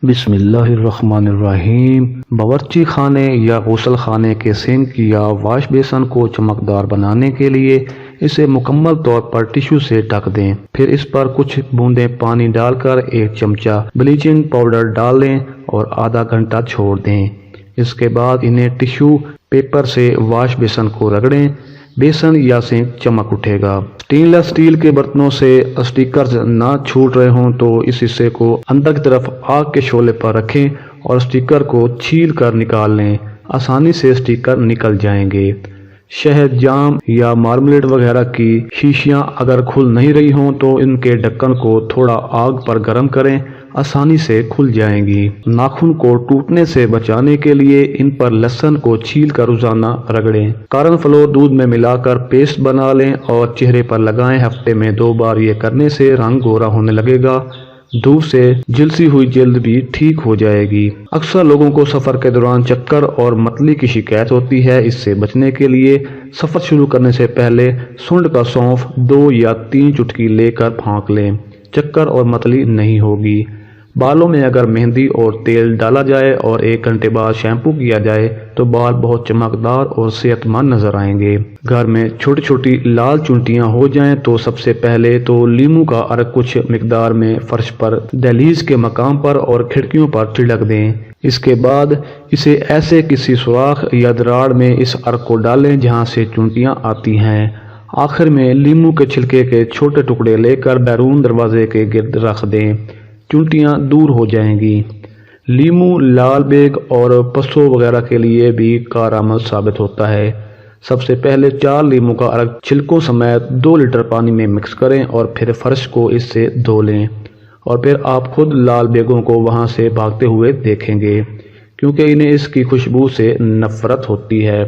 بسم اللہ الرحمن الرحیم۔ باورچی خانے یا غسل خانے کے سنک یا واش بیسن کو چمکدار بنانے کے لیے اسے مکمل طور پر ٹشو سے ڈھک دیں، پھر اس پر کچھ بوندیں پانی ڈال کر ایک چمچہ بلیچنگ پاؤڈر ڈال دیں اور آدھا گھنٹہ چھوڑ دیں۔ اس کے بعد انہیں ٹشو پیپر سے واش بیسن کو رگڑیں، بیسن یا سنک چمک اٹھے گا۔ سٹین لیس اسٹیل کے برتنوں سے اسٹیکرز نہ چھوٹ رہے ہوں تو اس حصے کو اندر کی طرف آگ کے شعلے پر رکھیں اور اسٹیکر کو چھیل کر نکال لیں، آسانی سے اسٹیکر نکل جائیں گے۔ شہد، جام یا مارملیٹ وغیرہ کی شیشیاں اگر کھل نہیں رہی ہوں تو ان کے ڈھکن کو تھوڑا آگ پر گرم کریں، آسانی سے کھل جائیں گی۔ ناخن کو ٹوٹنے سے بچانے کے لیے ان پر لہسن کو چھیل کر روزانہ رگڑیں۔ کارن فلور دودھ میں ملا کر پیسٹ بنا لیں اور چہرے پر لگائیں۔ ہفتے میں 2 بار یہ کرنے سے رنگ گورا ہونے لگے گا، دھوپ سے جلسی ہوئی جلد بھی ٹھیک ہو جائے گی۔ اکثر لوگوں کو سفر کے دوران چکر اور متلی کی شکایت ہوتی ہے۔ اس سے بچنے کے لیے سفر شروع کرنے سے پہلے سونڈ کا سونف 2 یا 3 چٹکی لے کر پھونک لیں، چکر اور متلی نہیں ہوگی۔ بالوں میں اگر مہندی اور تیل ڈالا جائے اور 1 گھنٹے بعد شیمپو کیا جائے تو بال بہت چمکدار اور صحت مند نظر آئیں گے۔ گھر میں چھوٹی چھوٹی لال چونٹیاں ہو جائیں تو سب سے پہلے تو لیموں کا عرق کچھ مقدار میں فرش پر، دہلیز کے مقام پر اور کھڑکیوں پر چھڑک دیں۔ اس کے بعد اسے ایسے کسی سوراخ یا دراڑ میں اس عرق کو ڈالیں جہاں سے چونٹیاں آتی ہیں۔ آخر میں لیموں کے چھلکے کے چھوٹے ٹکڑے لے کر بیرون دروازے کے گرد رکھ دیں، چونٹیاں دور ہو جائیں گی۔ لیموں لال بیگ اور پسوں وغیرہ کے لیے بھی کارآمد ثابت ہوتا ہے۔ سب سے پہلے 4 لیموں کا عرق چھلکوں سمیت 2 لیٹر پانی میں مکس کریں اور پھر فرش کو اس سے دھو لیں، اور پھر آپ خود لال بیگوں کو وہاں سے بھاگتے ہوئے دیکھیں گے، کیونکہ انہیں اس کی خوشبو سے نفرت ہوتی ہے۔